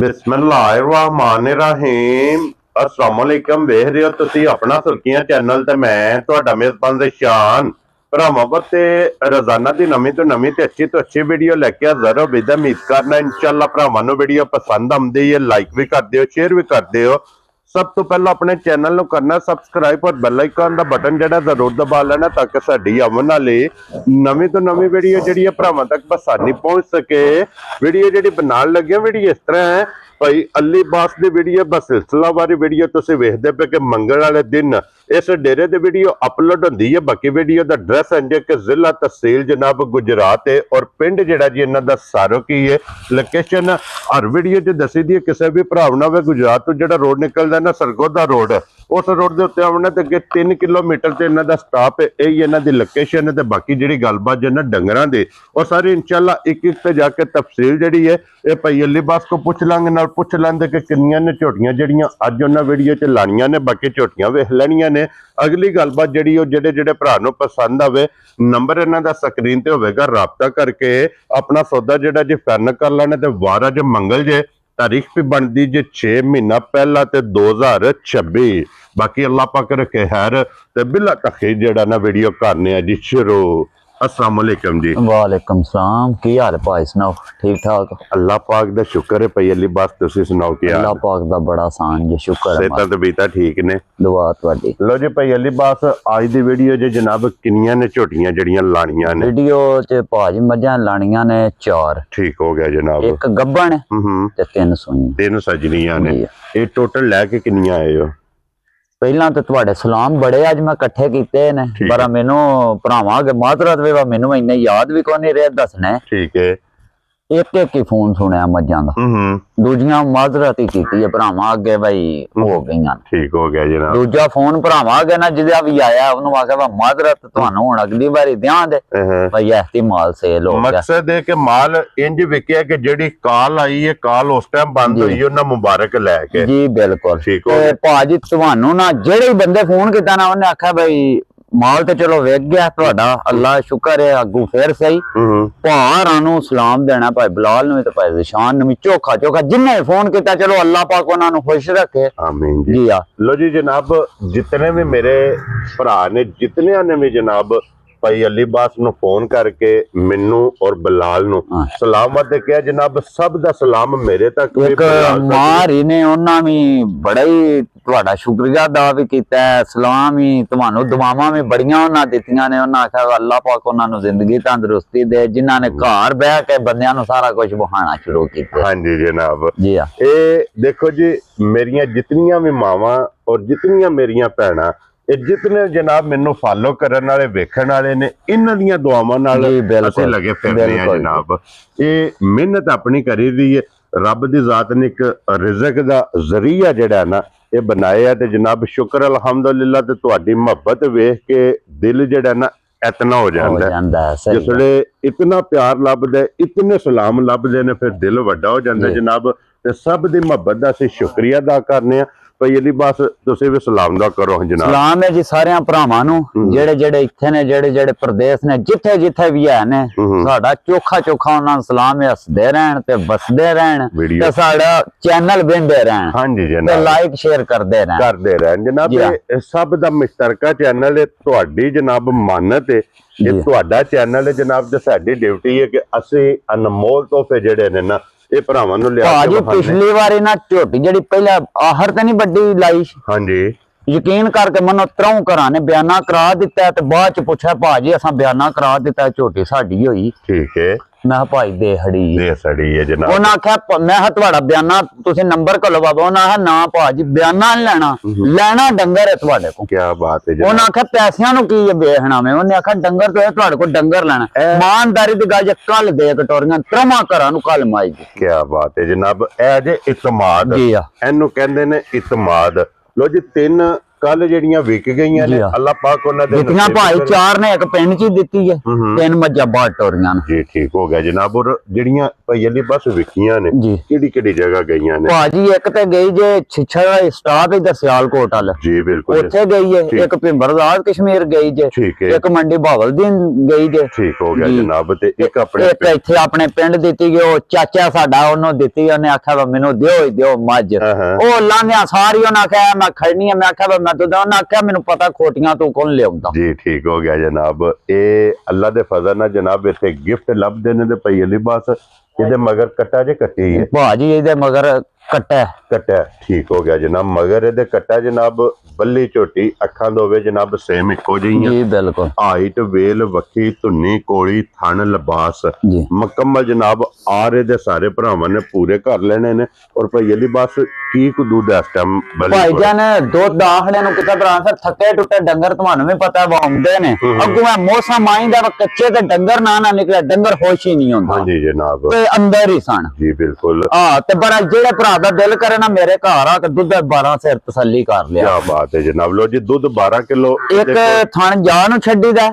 बिस्मिल्लाहिर्रहमानिर्रहीम अस्सलाम वालेकुम। वेख रहे हो तुसी अपना सुर्खियां चैनल ते मैं तुहाडा मेजबान शान भरावां ते रोजाना दी नवीं तो अच्छी वीडियो लेके हाजिर हो। बेदा उम्मीद करना इंशाअल्लाह भरावां नूं वीडियो पसंद आउंदी है। लाइक भी कर दिओ, शेयर भी कर दिओ। सब तो पहला अपने चैनल नूं करना सबसक्राइब और बेल आइकन दा बटन जिहड़ा जरूर दबा लेना ताकि साडी आउण वाली नवीं तो नवीं वीडियो जिहड़ी है भरावां तक आसानी पहुंच सके। वीडियो जिहड़ी बनाउण लगे वीडियो इस तरह है भाई अली बास की वीडियो बसिलसिला वाली वीडियो तुसीं वेखदे पे कि मंगल वाले दिन इस डेरे की वीडियो अपलोड होंदी है। बाकी वीडियो का एड्रैस है कि जिला तहसील जनाब गुजरात है और पिंड जिहड़ा जी इन्हां दा सारोकी है। लोकेशन हर वीडियो च दसी दी है। किसी भी भरा ना होवे गुजरात तो जिहड़ा रोड निकलदा ना सरगोदा रोड उस रोड के उत्ते आउणा ते अगे 3 किलोमीटर ते इन्हां दा स्टाप है। यही इन्हां दी लोकेशन है। ते बाकी जिहड़ी गलबात जिन्हां डंगरां दी और सारी इंशाअल्लाह एक एक ते जाके तफसील जिहड़ी है ये भाई अली बास को पूछ लांगे। नाल पुछ लेंदे कि किन्नियां ने झोटियां जिहड़ियां अज उन्हां वीडियो च लाणियां ने। बाकी झोटियां वेख लैणियां ने। अगली गलबात जिहड़ी जिहड़े जिहड़े भरा नूं पसंद आवे नंबर इन्हां दा स्क्रीन ते होवेगा, राबता करके अपना सौदा जिहड़ा जी फाइनल कर लेना। ते वार अज मंगल जे, तारीख भी बनती जे 6 महीना पहला ते 2026। बाकी अल्लाह पाक रखे खैर ते बिला तखीर जिहड़ा ना वीडियो करने जी शुरू। अस्सलाम वालेकुम जी। वालेकुम सलाम। की हाल है भाई, सुनाओ? ठीक ठाक? अल्लाह पाक दा शुक्र है भाई अली बास, तुसी सुनाओ की हाल? अल्लाह पाक दा बड़ा आसान जी, शुक्र है। सेहत तबीयत ठीक ने? दुआ तुहाडी। लो जी भाई अली बास आज दी वीडियो च जनाब किन्नियां ने झोटियां जिहड़ियां लाणियां ने? वीडियो च भाजी मझां लाणियां ने 4। ठीक हो गया जनाब। एक गब्बन ते 3 सूईं। 3 सजनियां ने। ये टोटल लैके किन्नियां आए हो? ਪਹਿਲਾਂ ਤੇ ਤੁਹਾਡੇ ਸਲਾਮ ਬੜੇ ਅੱਜ ਮੈਂ ਇਕੱਠੇ ਕੀਤੇ ਨੇ, ਪਰ ਮੈਨੂੰ ਭਰਾਵਾਂ ਅਗੇ ਮਾਜ਼ਰਤ ਵੇ ਮੈਨੂੰ ਇੰਨੇ ਯਾਦ ਵੀ ਕੋਈ ਨਹੀਂ ਰਿਹਾ ਦੱਸਣਾ। ਠੀਕ ਹੈ। ਇੱਕ ਇੱਕ ਹੀ ਫੋਨ ਸੁਣਿਆ ਮੱਝਾਂ ਦਾ। ਦੂਜੀਆਂ ਮਾਜ਼ਰਤ ਹੀ ਕੀਤੀ ਹੈ ਭਰਾਵਾਂ ਅੱਗੇ ਬਈ ਹੋ ਗਈਆਂ। ਠੀਕ ਹੋ ਗਿਆ ਜਨਾਬ। ਦੂਜਾ ਫੋਨ ਭਰਾਵਾਂ ਅੱਗੇ ਨਾ ਜਿਹਦਾ ਵੀ ਆਇਆ ਉਹਨੂੰ ਆਖਿਆ ਵਾ ਮਾਜ਼ਰਤ ਤੁਹਾਨੂੰ ਹੁਣ ਅਗਲੀ ਵਾਰੀ ਧਿਆਨ ਦੇ ਬਈ ਇਹਤਮਾਲ ਸੇਲ ਹੋ ਗਿਆ। ਮਕਸਦ ਹੈ ਕਿ ਮਾਲ ਇੰਜ ਵਿਕਿਆ ਕਿ ਜਿਹੜੀ ਕਾਲ ਆਈ ਹੈ ਕਾਲ ਉਸ ਟਾਈਮ ਬੰਦ ਹੋਈ ਉਹਨਾਂ ਮੁਬਾਰਕ ਲੈ ਕੇ। ਜੀ ਬਿਲਕੁਲ। ਠੀਕ ਹੋ ਗਿਆ ਭਾਜੀ ਤੁਹਾਨੂੰ ਨਾ ਜਿਹੜੇ ਬੰਦੇ ਫੋਨ ਕੀਤਾ ਨਾ ਉਹਨੇ ਆਖਿਆ ਬਈ माल तो चलो वेख गया तुहाडा, अल्लाह शुक्र है। अगू फिर सही भारां नूं सलाम देना, भाई बिलाल नूं ते भाई ज़िशान नूं चोखा चोखा जिन्हें फोन किया चलो अल्लाह पाक उन्हां नूं खुश रखे। आमीन जी। लो जी जनाब जितने भी मेरे भरा ने जितने ने भी जनाब भाई अली बास नूं फोन करके मैनू और बिलाल नूं सलामत किया जनाब, सब दा सलाम मेरे तक। एक मारी ने उन्हां भी बड़ा ही तुहाडा शुक्रिया अदा भी कीता है। सलाम ही तुहानू दुआवां भी बड़ियां उन्हां दित्तियां ने। उन्हां आख्या अल्लाह पाक उन्हां नूं जिंदगी तंदुरुस्ती दे जिन्हां ने घर बह के बंदियां नूं सारा कुछ बहाना शुरू कीता। हां जी जनाब। जी हां। ए देखो जी मेरियां जितनियां भी मावां और जितनियां मेरियां भैणां जितने जनाब मैनू फॉलो करने वाले वेखण वाले ने इन्हां दीयां दुआवां नाल असीं लगे फिरदे हां जनाब। ये मेहनत अपनी करी दी है। रब दी जात ने एक रिज़क दा जरिया जिहड़ा ना ये बनाया ते जनाब शुक्र अलहमदुलिल्लाह। ते तुहाडी मुहब्बत वेख के दिल जिहड़ा ना इतना हो जाता है। जिसले इतना प्यार लभदा इतने सलाम लभदे ने फिर दिल वड्डा हो जाता जनाब। ते सब दी मुहब्बत दा असीं शुक्रिया अदा करने आ। भाई अली बास तुसीं भी सलाम दा करो जनाब। सलाम है जी सारियां भरावां नूं जेड़े जेड़े इत्थे ने, जेड़े जेड़े प्रदेश ने, जिथे जिथे भी है ने साडा चोखा चोखा उन्हां नूं सलाम है। हसदे रहण ते बसदे रहण ते साडा चैनल वेंदे रहण। हां जी जनाब। ते लाइक शेयर करदे रहण जनाब। ये सब दा मुश्तरका चैनल है। तुहाडी जनाब मानत है ये तुहाडा चैनल है जनाब। ते साडी ड्यूटी है कि असीं अनमोल तोहफे जेड़े ने ना ये भरावां नूं लिया के पिछली बारी ना झोटी जेड़ी पहले आहर ते नहीं बड्डी लाई। हां जी। यकीन करके मनो 3 घरां ने बयाना करा दिता ते बाद च पुछया भाजी असां बयाना करा दिता झोटी साडी होई। ठीक है। मैं भाई दे खड़ी है जनाब। उन्हां आख्या मैं तुहाडा बयाना तुसीं नंबर घलो बाबा। उन्हां आख्या ना भाजी बयाना नहीं लेना, लेना डंगर है तुहाडे को। क्या बात है जनाब। उन्हां आख्या पैसियां नूं की बेचना मैं। उन्हें आख्या डंगर तो है तुहाडे को डंगर लेना। ईमानदारी दी गल जे कल दे कटोरियां 3 घरां नूं कल माई दी। क्या बात है जनाब। ए जे इतमाद इहनूं कहंदे ने इतमाद। लो जी 3 ਕੱਲ ਜਿਹੜੀਆਂ ਵਿਕ ਗਈਆਂ ਨੇ ਜੀ ਹਾਂ। ਅੱਲਾਹ ਪਾਕ ਉਹਨਾਂ ਦੇ ਦਿੱਤੀਆਂ ਨਸੀਬ ਭਾਈ ਕਰੇ। 4 ਨੇ ਇੱਕ ਪਿੰਡ 'ਚ ਹੀ ਦਿੱਤੀ ਹੈ, 3 ਮੱਝਾਂ ਬਾਹਰ ਟੋਰੀਆਂ ਨੇ ਜੀ ਠੀਕ ਹੋ ਗਿਆ ਜਨਾਬ। ਔਰ ਜਿਹੜੀਆਂ ਭਾਈ ਅਲੀ ਬਸ ਵਿਕੀਆਂ ਨੇ ਜੀ ਕਿਹੜੀ ਕਿਹੜੀ ਜਗ੍ਹਾ ਗਈਆਂ ਨੇ? ਭਾਜੀ ਇੱਕ ਤੇ ਗਈ ਜੇ ਛਿੱਛਾ ਦਾ ਸਟਾਪ ਇਧਰ ਸਿਆਲਕੋਟ ਵਾਲ, ਜੀ ਬਿਲਕੁਲ ਉੱਥੇ ਗਈ ਹੈ। ਠੀਕ। ਇੱਕ ਭਿੰਬਰਦਾਰ ਕਸ਼ਮੀਰ ਗਈ ਜੇ, ਠੀਕ ਹੈ ਇੱਕ ਮੰਡੀ ਬਹਾਵਲਦੀਨ ਗਈ ਜੇ। ਠੀਕ ਹੋ ਗਿਆ ਜੀ। ਜਨਾਬ। ਤੇ ਇੱਕ ਆਪਣੇ ਇੱਕ ਇੱਥੇ ਆਪਣੇ ਪਿੰਡ ਦਿੱਤੀ ਗਈ, ਉਹ ਚਾਚਾ ਸਾਡਾ ਉਹਨੂੰ ਦਿੱਤੀ, ਉਹਨੇ ਆਖਿਆ ਵਾ ਮੈਨੂੰ ਦਿਓ ਹੀ ਦਿਓ ਮੱਝ। ਉਹ ਲਾਂਘਿਆ ਸਾਰੀ ਉਹਨੇ ਆਖਿਆ ਮੈਂ ਖੜਨੀ ਆ, ਮੈਂ ਆਖਿਆ ਵਾ ਮੈਂ ਦੁੱਧ, ਉਹਨੇ ਆਖਿਆ ਮੈਨੂੰ ਪਤਾ ਖੋਟੀਆਂ ਤੂੰ ਕੌਣ ਲਿਆਉਂਦਾ। ਜੀ ਠੀਕ ਹੋ ਗਿਆ ਜਨਾਬ। ਇਹ ਅੱਲਾ ਦੇ ਫਜ਼ਲ ਨਾਲ ਜਨਾਬ ਇੱਥੇ ਗਿਫਟ ਲੱਭਦੇ ਨੇ ਤੇ ਭਾਈ ਅਲੀ ਬਸ ਇਹਦੇ ਮਗਰ ਕੱਟਾ ਜੇ ਕੱਟੀ ਹੈ ਭਾਜੀ ਇਹਦੇ ਮਗਰ ਕੱਟਾ ਹੈ। ਕੱਟਾ ਠੀਕ ਹੋ ਗਿਆ ਜਨਾਬ। ਮਗਰ ਇਹਦੇ ਕੱਟਾ ਜਨਾਬ ਬੱਲੀ ਝੋਟੀ, ਅੱਖਾਂ ਦੋਵੇਂ ਜਨਾਬ ਸੇਮ ਇੱਕੋ ਜਿਹੀਆਂ। ਜੀ ਬਿਲਕੁਲ ਹਾਈਟ ਵੇਲ ਵੱਖੀ ਧੁੰਨੀ ਕੋਲੀ ਥਣ ਲਿਬਾਸ ਜੀ ਮੁਕੰਮਲ ਜਨਾਬ। ਆਰੇ ਦੇ ਸਾਰੇ ਭਰਾਵਾਂ ਨੇ ਪੂਰੇ ਕਰ ਲੈਣੇ ਨੇ। ਔਰ ਭਾਈ ਅਲੀ ਬਸ ਕੀ ਕੁ ਦੁੱਧ ਇਸ ਟਾਈਮ ਭਾਈ ਜਾਨ ਦੁੱਧ ਆਖੜੇ ਨੂੰ ਕਿਤੇ ਭਰਾ ਫਿਰ ਥੱਕੇ ਟੁੱਟੇ ਡੰਗਰ ਤੁਹਾਨੂੰ ਵੀ ਪਤਾ ਵਾਉਂਦੇ ਨੇ। ਅੱਗੋਂ ਮੈਂ ਮੌਸਮ ਆਇੰਦਾ ਕੱਚੇ ਤੇ ਡੰਗਰ ਨਾ ਨਿਕਲੇ, ਡੰਗਰ ਖੁਸ਼ ਹੀ ਨਹੀਂ ਹੁੰਦਾ। ਹਾਂਜੀ ਜਨਾਬ ਤੇ ਅੰਦਰ ਹੀ ਸਣ। ਜੀ ਬਿਲਕੁਲ ਤੇ ਬੜਾ ਜਿਹੜੇ ਭਰਾ ਦਾ ਦਿਲ ਕਰੇ ਨਾ ਮੇਰੇ ਘਰ ਆ ਕੇ ਦੁੱਧ 12 ਸਿਰ ਤਸੱਲੀ ਕਰ ਲਿਆ। ਕੀ ਬਾਤ ਹੈ ਜਨਾਬ। ਲੋ ਜੀ ਦੁੱਧ 12 ਕਿਲੋ ਇੱਕ ਥਣ ਜਾ ਨੂੰ ਛੱਡੀਦਾ,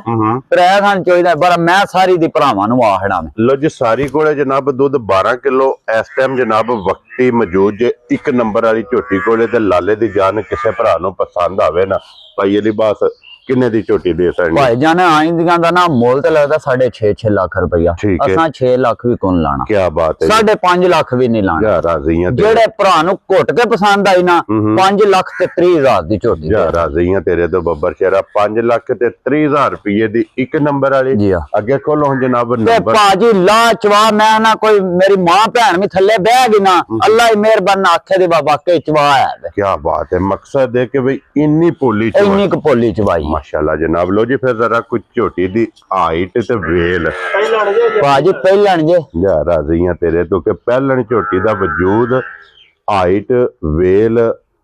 ਤਰੇ ਥਣ ਚੋਈਦਾ, ਪਰ ਮੈਂ ਸਾਰੀ ਦੀ ਭਰਾਵਾਂ ਨੂੰ ਆਖਣਾ ਮੈਂ। ਲੋ ਜੀ ਸਾਰੀ ਕੋਲੇ ਜਨਾਬ ਦੁੱਧ 12 ਕਿਲੋ ਇਸ ਟਾਈਮ ਜਨਾਬ ਵਕਤੀ ਮੌਜੂਦ ਜੇ। ਇੱਕ ਨੰਬਰ ਵਾਲੀ ਝੋਟੀ ਕੋਲੇ ਤੇ ਲਾਲੇ ਦੀ ਜਾਨ ਕਿਸੇ ਭਰਾ ਨੂੰ ਪਸੰਦ ਆਵੇ ਨਾ ਭਾਈ ਅਲੀ ਬਾਸ ਕਿੰਨੇ ਦੀ ਝੋਟੀ ਦੇ ਸਕਣੀ? ਭਾਈ ਜਾਨ ਆਇੰਦੀਆਂ ਦਾ ਨਾ ਮੁੱਲ ਤੇ ਲੱਗਦਾ 6.5 ਲੱਖ ਰੁਪਇਆ। ਠੀਕ ਹੈ। ਅਸਾਂ 6 ਲੱਖ ਵੀ ਕੋਣ ਲਾਣਾ, ਕੀ ਬਾਤ ਹੈ। 5.5 ਲੱਖ ਵੀ ਨਹੀਂ ਲਾਣਾ। ਜਾ ਰਾਜ਼ੀਆਂ ਜਿਹੜੇ ਭਰਾ ਨੂੰ ਘੁੱਟ ਕੇ ਪਸੰਦ ਆਈ ਨਾ 5 ਲੱਖ ਤੇ 30,000 ਦੀ ਝੋਟੀ ਜਾ ਰਾਜ਼ੀਆਂ ਤੇਰੇ ਤੋਂ ਬੱਬਰ ਸ਼ੇਰਾ। 5 ਲੱਖ ਤੇ 30,000 ਰੁਪਏ ਦੀ ਇੱਕ ਨੰਬਰ ਵਾਲੀ। ਜੀ ਆ। ਅੱਗੇ ਖੋਲੋ ਹੁਣ ਜਨਾਬ ਤੇ ਨੰਬਰ। ਭਾਜੀ ਲਾ ਚਵਾ ਮੈਂ ਨਾ ਕੋਈ ਮੇਰੀ ਮਾਂ ਭੈਣ ਵੀ ਥੱਲੇ ਬਹਿ ਗਈ ਨਾ, ਅੱਲਾ ਹੀ ਮਿਹਰਬਾਨ ਆਖੇ ਦੇ ਬਾਬਾ ਕੇ ਚਵਾ ਹੈ। ਕੀ ਬਾਤ ਹੈ। ਮਕਸਦ ਹੈ ਕਿ ਬਈ ਇੰਨੀ ਪੋਲੀ ਇੰਨੀ ਕੁ ਪੋਲੀ ਚਵਾਈ ਮਾਸ਼ਾਅੱਲਾ ਜਨਾਬ। ਲੋ ਜੀ ਫਿਰ ਜ਼ਰਾ ਕੁਝ ਝੋਟੀ ਦੀ ਹਾਈਟ ਤੇ ਵੇਲ ਭਾਜੀ ਪਹਿਲਣ ਜੇ। ਜਾ ਰਾਜ਼ੀਆਂ ਤੇਰੇ ਤੋਂ ਕਿ ਪਹਿਲਣ ਝੋਟੀ ਦਾ ਵਜੂਦ ਹਾਈਟ ਵੇਲ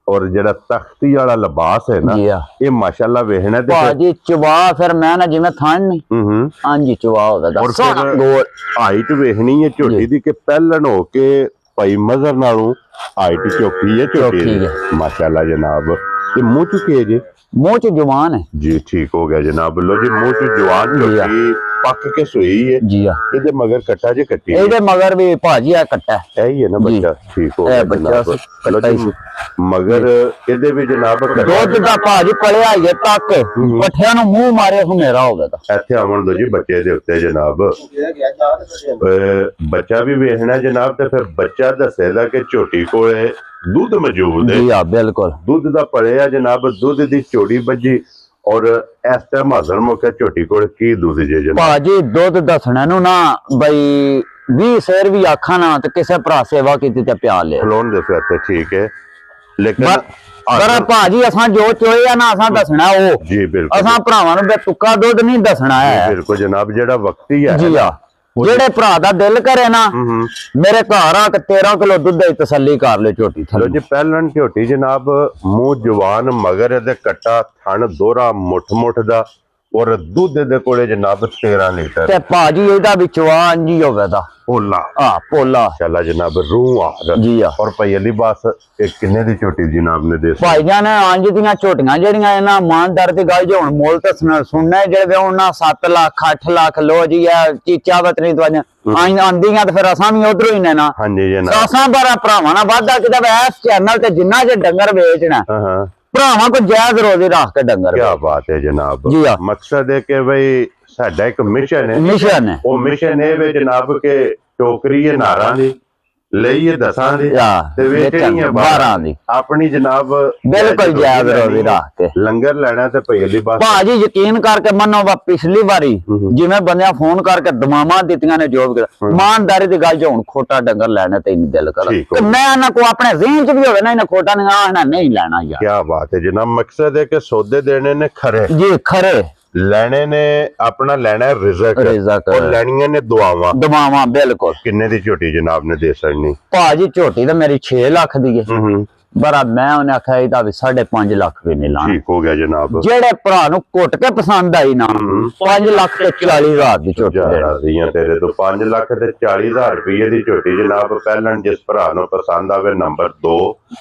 ਔਰ ਜਿਹੜਾ ਤਖਤੀ ਵਾਲਾ ਲਿਬਾਸ ਹੈ ਨਾ ਜੀ ਆ। ਇਹ ਮਾਸ਼ਾਅੱਲਾ ਵੇਖਣਾ ਤੇ ਭਾਜੀ ਚਵਾ ਫਿਰ ਮੈਂ ਨਾ ਜਿਵੇਂ ਥਣ ਨਹੀਂ ਹਾਂਜੀ ਚਵਾ ਹੋਵੇਗਾ ਔਰ ਸੋਹਣਾ ਫਿਰ ਗੋਲ। ਹਾਈਟ ਵੇਖਣੀ ਹੈ ਝੋਟੀ ਦੀ ਕਿ ਪਹਿਲਣ ਹੋ ਕੇ ਭਾਈ ਮਜ਼ਰ ਨਾਲੋਂ ਹਾਈਟ ਚੌਕੀ ਹੈ ਝੋਟੀ ਦੀ। ਮਾਸ਼ਾਅੱਲਾ ਜਨਾਬ। ਤੇ ਮੂੰਹ ਚੁੱਕੇ ਜੇ ਮੂੰਹ ਚ ਜਵਾਨ ਹੈ। ਜੀ ਠੀਕ ਹੋ ਗਿਆ ਜਨਾਬ। ਲੋ ਜੀ ਮੂੰਹ ਚ ਜਵਾਨ ਝੋਟੀ ਪੱਕ ਕੇ ਸੋਈ ਹੈ। ਜੀ ਆ। ਇਹਦੇ ਮਗਰ ਕੱਟਾ ਜੇ ਕੱਟੀ ਇਹਦੇ ਮਗਰ ਵੀ ਭਾਜੀ ਆ ਕੱਟਾ ਹੈ ਹੀ ਹੈ ਨਾ ਬੱਚਾ। ਠੀਕ ਹੋ ਗਿਆ ਜਨਾਬ। ਲੋ ਜੀ ਮਗਰ ਇਹਦੇ ਵੀ ਜਨਾਬ ਦੁੱਧ ਦਾ ਭਾਜੀ ਪਲਿਆ ਹੀ ਤੱਕ ਪੱਠਿਆਂ ਨੂੰ ਮੂੰਹ ਮਾਰੇ ਹਨੇਰਾ ਹੋਵੇਗਾ। ਇੱਥੇ ਆਉਣ ਦੋ ਜੀ ਬੱਚੇ ਦੇ ਉੱਤੇ ਜਨਾਬ। ਬੱਚਾ ਵੀ ਵੇਖਣਾ ਜਨਾਬ। ਤੇ ਫਿਰ ਬੱਚਾ ਦੱਸੇਗਾ ਕਿ ਝੋਟੀ ਕੋਲੇ ਦੁੱਧ ਮੌਜੂਦ ਹੈ। ਜੀ ਆ ਬਿਲਕੁਲ। ਦੁੱਧ ਦਾ ਪੜਿਆ ਜਨਾਬ। ਦੁੱਧ ਦੀ ਚੋੜੀ ਵੱਜੀ ਔਰ ਇਸ ਟਾਈਮ ਹਾਜ਼ਰ ਮੌਕੇ ਝੋਟੀ ਕੋਲ ਕੀ ਦੁੱਧ ਜੇ ਜਨਾਬ? ਭਾਜੀ ਦੁੱਧ ਦੱਸਣਾ ਨੂੰ ਨਾ ਬਈ 20 ਸ਼ੇਰ ਵੀ ਆਖਾਂ ਨਾ ਤੇ ਕਿਸੇ ਭਰਾ ਸੇਵਾ ਕੀਤੀ ਤੇ ਪਿਆ ਲੈ ਖਲੋਣ ਦੇ ਫਿਰ ਤੇ ਠੀਕ ਹੈ। ਲੇਕਿਨ ਪਰ ਭਾਜੀ ਅਸਾਂ ਜੋ ਚੋਏ ਆ ਨਾ ਅਸਾਂ ਦੱਸਣਾ ਉਹ। ਜੀ ਬਿਲਕੁਲ। ਅਸਾਂ ਭਰਾਵਾਂ ਨੂੰ ਬੇਤੁਕਾ ਦੁੱਧ ਨਹੀਂ ਦੱਸਣਾ ਹੈ। ਬਿਲਕੁਲ ਜਨਾਬ। ਜਿਹੜਾ ਵਕਤੀ ਹੈ ਜੀ ਆ। ਜਿਹੜੇ ਭਰਾ ਦਾ ਦਿਲ ਕਰੇ ਨਾ ਮੇਰੇ ਘਰ ਆ ਕੇ 13 ਕਿਲੋ ਦੁੱਧ ਦੀ ਤਸੱਲੀ ਕਰ ਲੈ ਝੋਟੀ ਚਲੋ ਥੱਲੇ। ਜੀ ਪਹਿਲਣ ਝੋਟੀ ਜਨਾਬ। ਮੂੰਹ ਜਵਾਨ ਮਗਰ ਇਹਦੇ ਕੱਟਾ ਥਣ ਦੋਹਰਾ ਮੁੱਠ ਦਾ ਔਰ ਦੁੱਧ ਦੇ ਕੋਲੇ ਜਨਾਬ 13 ਲੀਟਰ। ਤੇ ਭਾਜੀ ਇਹਦਾ ਵੀ ਚਵਾਨ ਜੀ ਹੋਵੇਗਾ ਪੋਲਾ ਪੋਲਾ ਚੱਲਾ ਜਨਾਬ। ਰੂਹ ਆ ਜੀ ਆ। ਔਰ ਭਾਈ ਅਲੀ ਬਾਸ ਇਹ ਕਿੰਨੇ ਦੀ ਝੋਟੀ ਜਨਾਬ ਨੇ ਦੇ ਭਾਈ ਜਾਨ ਅੰਜ ਦੀਆਂ ਝੋਟੀਆਂ ਜਿਹੜੀਆਂ ਇਹਨਾਂ ਇਮਾਨਦਾਰ ਦੀ ਗੱਲ ਜੇ ਹੁਣ ਮੁੱਲ ਤਾਂ ਸੁਣਨਾ ਜਿਹੜੇ ਉਹਨਾਂ 7 ਲੱਖ 8 ਲੱਖ ਲੋ ਜੀ ਆ ਚੀਚਾ ਬਤਨੀ ਦਵਾਈਆਂ ਆਂਦੀਆਂ ਤੇ ਫਿਰ ਅਸਾਂ ਵੀ ਉਧਰੋਂ ਹੀ ਨੇ ਨਾ। ਹਾਂਜੀ ਜਨਾਬ। ਅਸਾਂ ਬੜਾ ਭਰਾਵਾਂ ਨਾਲ ਵਾਧਾ ਕਿਦਾ ਇਸ ਚੈਨਲ ਤੇ ਜਿੰਨਾ ਜੇ ਡੰਗਰ ਵੇਚਣਾ ਹਾਂ ਭਰਾਵਾਂ ਕੋ ਜਾਇਜ਼ ਰੋਜ਼ੀ ਰੱਖ ਕੇ ਡੰਗਰ ਕੀ ਬਾਤ ਹੈ ਜਨਾਬ। ਜੀ ਆ। ਮਕਸਦ ਹੈ ਕਿ ਬਈ ਸਾਡਾ ਇੱਕ ਮਿਸ਼ਨ ਹੈ। ਮਿਸ਼ਨ ਹੈ। ਉਹ ਮਿਸ਼ਨ ਇਹ ਵੇ ਜਨਾਬ ਕਿ ਟੋਕਰੀ ਹੈ ਨਾਰਾਂ ਦੀ ਲਈਏ 10 ਦੀ ਤੇ ਵੇਚਣੀ ਹੈ 12 ਦੀ। ਆਪਣੀ ਜਨਾਬ ਬਿਲਕੁਲ ਜਾਇਜ਼ ਰੋਜ਼ੀ ਰੱਖ ਕੇ ਲੰਗਰ ਲੈਣਾ ਤੇ ਭਾਈ ਅਲੀ ਬਾਸ। ਭਾਜੀ ਯਕੀਨ ਕਰਕੇ ਮੰਨੋ ਵਾ ਪਿਛਲੀ ਵਾਰੀ ਜਿਵੇਂ ਬੰਦਿਆਂ ਫੋਨ ਕਰਕੇ ਦਮਾਮਾਂ ਦਿੱਤੀਆਂ ਨੇ ਜੋ ਵੀ ਇਮਾਨਦਾਰੀ ਦੀ ਗੱਲ ਜੋ ਹੁਣ ਖੋਟਾ ਡੰਗਰ ਲੈਣਾ ਤੇ ਨਹੀਂ ਦਿਲ ਕਰ ਤੇ ਮੈਂ ਇਹਨਾਂ ਕੋ ਆਪਣੇ ਜ਼ਿਹਨ ਚ ਵੀ ਹੋਵੇ ਨਾ ਇਹਨਾਂ ਖੋਟਾ ਨਹੀਂ ਲੈਣਾ ਯਾਰ। ਕੀ ਬਾਤ ਹੈ ਜਨਾਬ। ਮਕਸਦ ਹੈ ਕਿ ਸੌਦੇ ਦੇਣੇ ਨੇ ਖਰੇ ਜੀ ਖਰੇ ਲੈਣੇ ਨੇ ਆਪਣਾ ਲੈਣਾ ਰਿਜ਼ਕ ਔਰ ਲੈਣੀਆਂ ਨੇ ਦੁਆਵਾਂ। ਬਿਲਕੁਲ। ਕਿੰਨੇ ਦੀ ਝੋਟੀ ਜਨਾਬ ਨੇ ਦੇ ਸਕਣੀ? ਭਾਜੀ ਝੋਟੀ ਤਾਂ ਮੇਰੀ 6 ਲੱਖ ਦੀ ਹੈ ਬੜਾ ਮੈਂ ਉਹਨੇ ਆਖਿਆ ਇਹਦਾ ਵੀ 5.5 ਲੱਖ ਵੀ ਨਹੀਂ ਲਾਣਾ। ਠੀਕ ਹੋ ਗਿਆ ਜਨਾਬ। ਜਿਹੜੇ ਭਰਾ ਨੂੰ ਘੁੱਟ ਕੇ ਪਸੰਦ ਆਈ ਨਾ 5 ਲੱਖ ਤੇ 40,000 ਦੀ ਝੋਟੀ ਦੇਣਾ ਦੀਆਂ ਤੇਰੇ ਤੋਂ 5 ਲੱਖ ਤੇ 40,000 ਰੁਪਏ ਦੀ ਝੋਟੀ ਜਨਾਬ। ਪਹਿਲਾਂ ਜਿਸ ਭਰਾ ਨੂੰ ਪਸੰਦ ਆਵੇ ਨੰਬਰ 2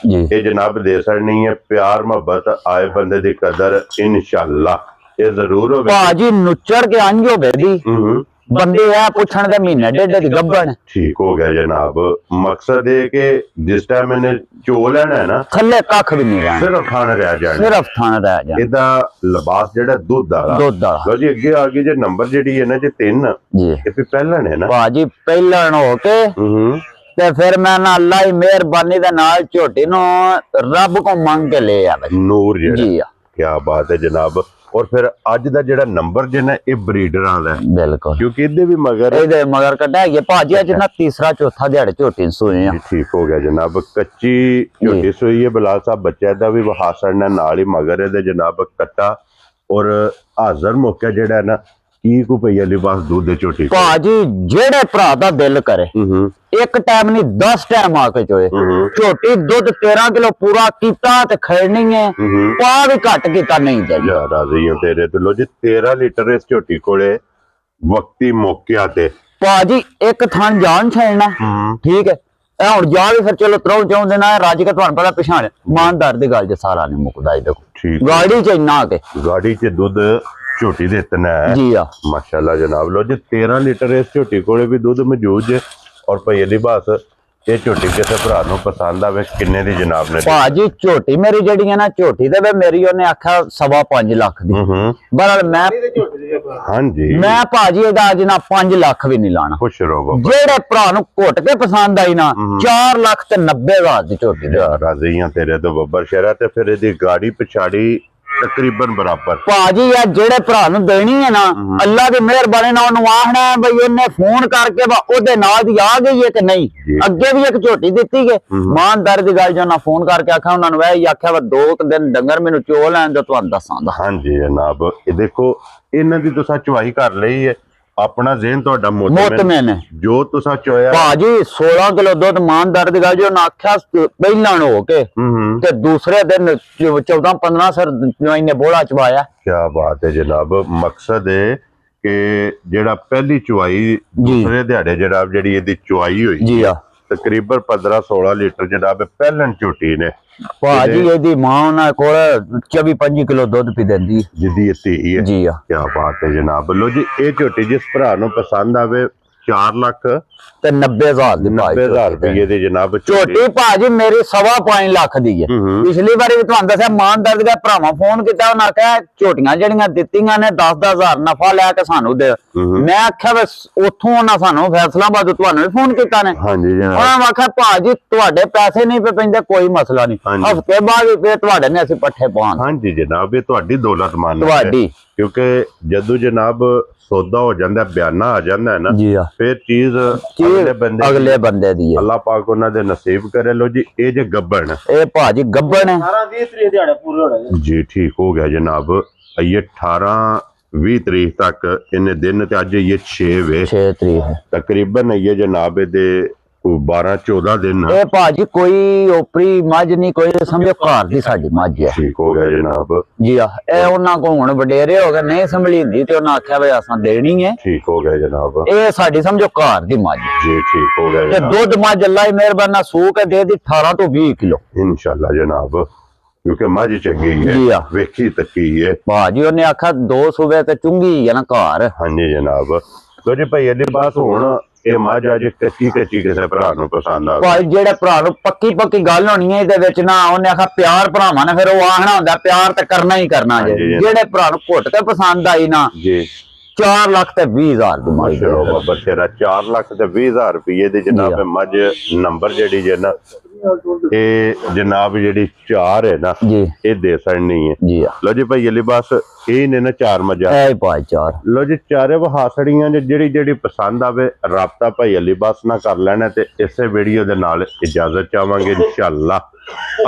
ਜੀ ਇਹ ਜਨਾਬ ਦੇ ਸਕਣੀ ਹੈ। ਪਿਆਰ ਮੁਹੱਬਤ ਆਏ ਬੰਦੇ ਦੀ ਕਦਰ ਇਨਸ਼ਾਅੱਲਾ ਇਹ ਜ਼ਰੂਰ ਹੋਵੇ। ਭਾਜੀ ਨੁੱਚੜ ਕੇ ਅੰਜ ਹੋਵੇ ਦੀ ਬੰਦੇ ਆ ਪੁੱਛਣ ਦੇ ਮਹੀਨੇ ਡੇਢ ਦੀ ਗੱਭਣ। ਠੀਕ ਹੋ ਗਿਆ ਜਨਾਬ। ਮਕਸਦ ਇਹ ਕਿ ਜਿਸ ਟਾਈਮ ਇਹਨੇ ਚੋ ਲੈਣਾ ਹੈ ਨਾ ਥੱਲੇ ਕੱਖ ਵੀ ਨਹੀਂ ਰਹਿਣਾ, ਸਿਰਫ ਖਾਣ ਰਹਿ ਜਾਣਾ, ਸਿਰਫ ਥਣ ਰਹਿ ਜਾਣਾ। ਇਹਦਾ ਲਿਬਾਸ ਜਿਹੜਾ ਦੁੱਧ ਵਾਲਾ ਲੋ ਜੀ। ਅੱਗੇ ਆ ਗਈ ਜੇ ਨੰਬਰ ਜਿਹੜੀ ਹੈ ਨਾ ਜੀ 3 ਜੀ ਇਹ ਵੀ ਪਹਿਲਾਂ ਨੇ ਨਾ ਭਾਜੀ ਪਹਿਲਣ ਹੋ ਕੇ ਤੇ ਫਿਰ ਮੈਂ ਨਾ ਅੱਲਾ ਦੀ ਮਿਹਰਬਾਨੀ ਦੇ ਨਾਲ ਝੋਟੀ ਨੂੰ ਰੱਬ ਕੋ ਮੰਗ ਕੇ ਲੈ ਆਵੇ ਨੂਰ ਜਿਹੜਾ। ਜੀ ਕੀ ਬਾਤ ਹੈ ਜਨਾਬ। ਔਰ ਫਿਰ ਅੱਜ ਦਾ ਜਿਹੜਾ ਨੰਬਰ ਜਿਹਨਾ ਇਹ ਬਰੀਡਰਾਂ ਦਾ ਬਿਲਕੁਲ, ਕਿਉਂਕਿ ਇਹਦੇ ਵੀ ਮਗਰ ਇਹਦੇ ਮਗਰ ਕੱਢਿਆ ਗਿਆ ਭਾਜੀ ਅੱਜ ਨਾ ਤੀਸਰਾ ਚੌਥਾ ਦਿਹਾੜੇ ਝੋਟੀ ਸੂਏ ਆ। ਠੀਕ ਹੋ ਗਿਆ ਜਨਾਬ। ਕੱਚੀ ਝੋਟੀ ਸੂਈ ਹੈ ਬਲਾਲ ਸਾਹਿਬ। ਬੱਚਾ ਦਾ ਵੀ ਵਹਾਸਣ ਨਾਲ ਹੀ ਮਗਰ ਇਹਦੇ ਜਨਾਬ ਕੱਟਾ ਔਰ ਹਾਜ਼ਰ ਮੌਕਾ ਜਿਹੜਾ ਨਾ ਕੀ ਕੋ ਪਈਆ ਲਿਬਾਸ ਦੁੱਧ ਦੇ ਝੋਟੀ ਭਾਜੀ ਜਿਹੜੇ ਭਰਾ ਦਾ ਦਿਲ ਕਰੇ ਇੱਕ ਟਾਈਮ ਨਹੀਂ 10 ਟਾਈਮ ਆ ਕੇ ਚੋਏ ਝੋਟੀ ਦੁੱਧ 13 ਕਿਲੋ ਪੂਰਾ ਕੀਤਾ ਤੇ ਖੜਨੀ ਹੈ। ਪਾ ਵੀ ਘੱਟ ਕੀਤਾ ਨਹੀਂ ਜਾਈ ਯਾਰ ਰਾਜ਼ੀ ਹਾਂ ਤੇਰੇ ਤੇ। ਲੋ ਜੀ 13 ਲੀਟਰ ਇਸ ਝੋਟੀ ਕੋਲੇ ਵਕਤੀ ਮੌਕਿਆਂ ਤੇ ਭਾਜੀ ਇੱਕ ਥਣ ਜਾਣ ਛੱਡਣਾ ਠੀਕ ਹੈ। ਇਹ ਹੁਣ ਜਾ ਵੀ ਫਿਰ ਚਲੋ ਤਰੋਂ ਚਾਹੁੰਦੇ ਨਾ ਰੱਜ ਕੇ ਤੁਹਾਨੂੰ ਪਤਾ ਪਛਾਣ ਇਮਾਨਦਾਰ ਦੀ ਗੱਲ ਜੇ ਸਾਰਾ ਨਹੀਂ ਮੁੱਕਦਾ। ਇਹ ਦੇਖੋ ਠੀਕ ਗਾੜੀ ਚ ਇੰਨਾ ਕੇ ਗਾੜੀ ਚ ਦੁੱਧ ਝੋਟੀ ਦੇ ਇਤਨਾ ਹੈ ਜੀ ਆ ਮਾਸ਼ਾਅੱਲਾ ਜਨਾਬ। ਲੋ ਜੀ 13 ਲੀਟਰ ਇਸ ਝੋਟੀ ਕੋਲੇ ਵੀ ਦੁੱਧ ਮੌਜੂਦ ਹੈ। ਔਰ ਭਈ ਲਿਬਾਸ ਇਹ ਝੋਟੀ ਕਿਸੇ ਭਰਾ ਨੂੰ ਪਸੰਦ ਆਵੇ ਕਿੰਨੇ ਦੀ ਜਨਾਬ ਨੇ ਭਾਜੀ ਝੋਟੀ ਮੇਰੀ ਜਿਹੜੀ ਹੈ ਨਾ ਝੋਟੀ ਦੇ ਮੇਰੀ ਉਹਨੇ ਆਖਿਆ 5.5 ਲੱਖ ਦੀ ਬਰਲ ਮੈਂ ਹਾਂਜੀ ਮੈਂ ਭਾਜੀ ਇਹਦਾ ਅੱਜ ਨਾ 5 ਲੱਖ ਵੀ ਨਹੀਂ ਲਾਣਾ। ਖੁਸ਼ ਰਹੋ ਜਿਹੜੇ ਭਰਾ ਨੂੰ ਘੁੱਟ ਕੇ ਪਸੰਦ ਆਈ ਨਾ 4 ਲੱਖ ਤੇ 90,000 ਦੀ ਝੋਟੀ ਦੇ ਰਾਜ਼ੀ ਹਾਂ ਤੇਰੇ ਤੋਂ ਬੱਬਰ ਸ਼ਹਿਰਾ। ਤੇ ਫਿਰ ਇਹਦੀ ਗਾੜੀ ਪਿਛਾੜੀ ਤਕਰੀਬਨ ਬਰਾਬਰ ਭਾਜੀ ਇਹ ਜਿਹੜੇ ਭਰਾ ਨੂੰ ਦੇਣੀ ਹੈ ਨਾ ਅੱਲਾ ਦੀ ਮਿਹਰਬਾਨੀ ਨਾਲ ਉਹਨੂੰ ਆਖਣਾ ਬਈ ਉਹਨੇ ਫੋਨ ਕਰਕੇ ਉਹਦੇ ਨਾਲ ਦੀ ਆ ਗਈ ਹੈ ਕਿ ਨਹੀਂ। ਅੱਗੇ ਵੀ ਇੱਕ ਝੋਟੀ ਦਿੱਤੀ ਗਏ ਇਮਾਨਦਾਰ ਦੀ ਗੱਲ ਜੋ ਨਾ ਫੋਨ ਕਰਕੇ ਆਖਿਆ ਉਹਨਾਂ ਨੂੰ ਇਹ ਆਖਿਆ ਵਾ 2 ਦਿਨ ਡੰਗਰ ਮੈਨੂੰ ਚੋ ਲੈਣ ਜੋ ਤੁਹਾਨੂੰ ਦੱਸਾਂਗਾ। ਹਾਂਜੀ ਜਨਾਬ। ਇਹ ਦੇਖੋ ਇਹਨਾਂ ਦੀ ਤੁਸੀਂ ਚੁਆਈ ਕਰ ਲਈ ਹੈ। ਆਪਣਾ ਜ਼ਿਹਨ ਤੁਹਾਡਾ ਮੁਤਮਿਨ ਹੈ ਜੋ ਤੁਸੀਂ ਚੋਇਆ ਭਾਜੀ 16 ਕਿਲੋ ਦੁੱਧ ਇਮਾਨਦਾਰ ਦੀ ਗੱਲ ਜੋ ਨਾ ਆਖਿਆ ਪਹਿਲਾਂ ਹੋ ਕੇ ਤੇ ਦੂਸਰੇ ਦਿਨ 14-15 ਸਰ ਇਹਨੇ ਬੋਲਾ ਚਵਾਇਆ। ਕੀ ਬਾਤ ਹੈ ਜਨਾਬ। ਮਕਸਦ ਹੈ ਕਿ ਜਿਹੜਾ ਪਹਿਲੀ ਚੁਆਈ ਦੂਸਰੇ ਦਿਹਾੜੇ ਜਨਾਬ ਜਿਹੜੀ ਇਹਦੀ ਚੁਆਈ ਹੋਈ ਜੀ ਆ ਤਕਰੀਬਨ 15-16 ਲੀਟਰ ਜਨਾਬ ਪਹਿਲਣ ਝੋਟੀ ਨੇ। ਭਾਜੀ ਇਹਦੀ ਮਾਂ ਉਹਨਾਂ ਕੋਲ 24-25 ਕਿਲੋ ਦੁੱਧ ਪੀ ਦਿੰਦੀ ਜਿਹਦੀ ਧੀ ਹੈ ਜੀ ਆ। ਕੀ ਬਾਤ ਹੈ ਜਨਾਬ। ਲੋ ਜੀ ਇਹ ਝੋਟੀ ਜਿਸ ਭਰਾ ਨੂੰ ਪਸੰਦ ਆਵੇ 4 ਲੱਖ ਤੇ 90,000 ਦੀ 90,000 ਰੁਪਏ ਦੀ ਜਨਾਬ ਝੋਟੀ ਭਾਜੀ ਮੇਰੀ 5.25 ਲੱਖ ਦੀ ਹੈ। ਪਿਛਲੀ ਵਾਰੀ ਵੀ ਤੁਹਾਨੂੰ ਦੱਸਿਆ ਇਮਾਨਦਾਰ ਦਾ ਭਰਾਵਾਂ ਫੋਨ ਕੀਤਾ ਉਹਨਾਂ ਆਖਿਆ ਝੋਟੀਆਂ ਜਿਹੜੀਆਂ ਦਿੱਤੀਆਂ ਨੇ 10,000 ਨਫਾ ਲੈ ਕੇ ਸਾਨੂੰ ਦੇ। ਮੈਂ ਆਖਿਆ ਬਸ ਉੱਥੋਂ ਉਹਨਾਂ ਸਾਨੂੰ ਫੈਸਲਾਬਾਦ ਤੁਹਾਨੂੰ ਵੀ ਫੋਨ ਕੀਤਾ ਨੇ। ਹਾਂਜੀ ਜਨਾਬ। ਉਹਨਾਂ ਆਖਿਆ ਭਾਜੀ ਤੁਹਾਡੇ ਪੈਸੇ ਨਹੀਂ ਪੇ ਪੈਂਦੇ ਕੋਈ ਮਸਲਾ ਨਹੀਂ ਹਫ਼ਤੇ ਬਾਅਦ ਫਿਰ ਤੁਹਾਡੇ ਨੇ ਅਸੀਂ ਪੱਠੇ ਪਾਉਣ। ਹਾਂਜੀ ਜਨਾਬ ਇਹ ਤੁਹਾਡੀ ਦੌਲਤ ਮਾਨ ਤੁਹਾਡੀ ਕਿਉਂਕਿ ਜਦੋਂ ਜਨਾਬ ਸੌਦਾ ਹੋ ਜਾਂਦਾ ਬਿਆਨਾ ਆ ਜਾਂਦਾ ਹੈ ਨਾ ਜੀ ਆ ਫਿਰ ਚੀਜ਼ ਅਗਲੇ ਬੰਦੇ ਦੀ ਹੈ। ਅੱਲਾਹ ਪਾਕ ਉਹਨਾਂ ਦੇ ਨਸੀਬ ਕਰੇ। ਲੋ ਜੀ ਇਹ ਜੇ ਗੱਬਣ ਇਹ ਭਾਜੀ ਗੱਬਣ ਹੈ 18-20 ਤਰੀਕ ਦਿਹਾੜੇ ਪੂਰੇ ਹੋਣੇ ਜੀ। ਠੀਕ ਹੋ ਗਿਆ ਜਨਾਬ। ਇਹ 18-20 ਤਰੀਕ ਤੱਕ ਇਹਨੇ ਦਿਨ ਤੇ ਅੱਜ ਇਹ 6 ਤਰੀਕ ਹੈ ਤਕਰੀਬਨ ਇਹ ਜਨਾਬ ਇਹਦੇ 12-14 ਦਿਨ ਇਹ ਭਾਜੀ ਕੋਈ ਓਪਰੀ ਮੱਝ ਨਹੀਂ ਕੋਈ ਸਮਝੋ ਘਰ ਦੀ ਸਾਡੀ ਮੱਝ ਹੈ। ਠੀਕ ਹੋ ਗਿਆ ਜਨਾਬ ਜੀ ਆ। ਇਹ ਉਹਨਾਂ ਕੋ ਹੁਣ ਵਡੇਰੇ ਹੋ ਗਏ ਨਹੀਂ ਸੰਭਲੀ ਹੁੰਦੀ ਤੇ ਉਹਨਾਂ ਆਖਿਆ ਵੀ ਅਸਾਂ ਦੇਣੀ ਹੈ। ਠੀਕ ਹੋ ਗਿਆ ਜਨਾਬ। ਇਹ ਸਾਡੀ ਸਮਝੋ ਘਰ ਦੀ ਮੱਝ ਜੀ ਠੀਕ ਹੋ ਗਿਆ ਤੇ ਦੁੱਧ ਮੱਝ ਅੱਲਾ ਦੀ ਮਿਹਰਬਾਨੀ ਨਾਲ ਸੂ ਕੇ ਦੇ ਦੀ 18 ਤੋਂ 20 ਕਿਲੋ ਇਨਸ਼ਾਅੱਲਾ ਜਨਾਬ। ਕਿਉਂਕਿ ਮੱਝ ਚੰਗੀ ਜੀ ਹੈ ਆ। ਵੇਖੀ ਤੱਕੀ ਹੈ ਭਾਜੀ ਉਹਨੇ ਆਖਿਆ 2 ਸੂਬੇ ਤੇ ਚੁੰਗੀ ਹੈ ਨਾ ਘਰ। ਹਾਂਜੀ ਜਨਾਬ। ਲੋ ਜੀ ਭਾਈ ਇਹਦੇ ਬਾਅਦ ਹੁਣ ਇਹ ਮੱਝ ਅੱਜ ਕੱਚੀ ਕਿਸੇ ਭਰਾ ਨੂੰ ਪਸੰਦ ਆ ਭਾਈ ਜਿਹੜੇ ਭਰਾ ਨੂੰ ਪੱਕੀ ਗੱਲ ਹੋਣੀ ਹੈ ਇਹਦੇ ਵਿੱਚ ਨਾ ਉਹਨੇ ਆਖਿਆ ਪਿਆਰ ਭਰਾਵਾਂ ਨੇ ਫਿਰ ਉਹ ਆਖਣਾ ਹੁੰਦਾ ਪਿਆਰ ਤੇ ਕਰਨਾ ਹੀ ਕਰਨਾ ਜੇ। ਜਿਹੜੇ ਭਰਾ ਨੂੰ ਘੁੱਟ ਕੇ ਪਸੰਦ ਆਈ ਨਾ ਜੀ 4 ਲੱਖ ਤੇ 20,000 ਦੀ ਮੱਝ ਬਾਬਾ ਤੇਰਾ 4 ਲੱਖ ਤੇ 20,000 ਰੁਪਏ ਦੀ ਜਨਾਬ ਮੱਝ ਨੰਬਰ ਜਿਹੜੀ ਜੇ ਨਾ ਇਹ ਜਨਾਬ ਜਿਹੜੀ 4 ਹੈ ਨਾ ਜੀ ਇਹ ਦੇ ਸਕਣੀ ਹੈ ਜੀ। ਲੋ ਜੀ ਭਾਈ ਲਿਬਾਸ ਇਹ ਨੇ ਨਾ 4 ਮੱਝਾਂ ਇਹ ਭਾਈ 4 ਲੋ ਜੀ ਚਾਰੇ ਵਹਾਸੜੀਆਂ ਜਿਹੜੀ ਪਸੰਦ ਆਵੇ ਰਾਬਤਾ ਭਾਈ ਲਿਬਾਸ ਨਾਲ ਕਰ ਲੈਣਾ। ਤੇ ਇਸੇ ਵੀਡੀਓ ਦੇ ਨਾਲ ਇਜਾਜ਼ਤ ਚਾਹਾਂਗੇ ਇਨਸ਼ਾਅੱਲਾ।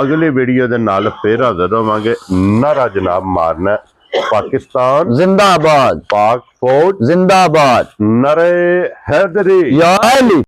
ਅਗਲੇ ਵੀਡੀਓ ਦੇ ਨਾਲ ਫੇਰ ਹਾਜ਼ਰ ਹੋਵਾਂਗੇ। ਨਾਰਾ ਜਨਾਬ ਮਾਰਨਾ ਪਾਕਿस्तान जिंदाबाद पाक फौज जिंदाबाद नरे हैदरी या अली।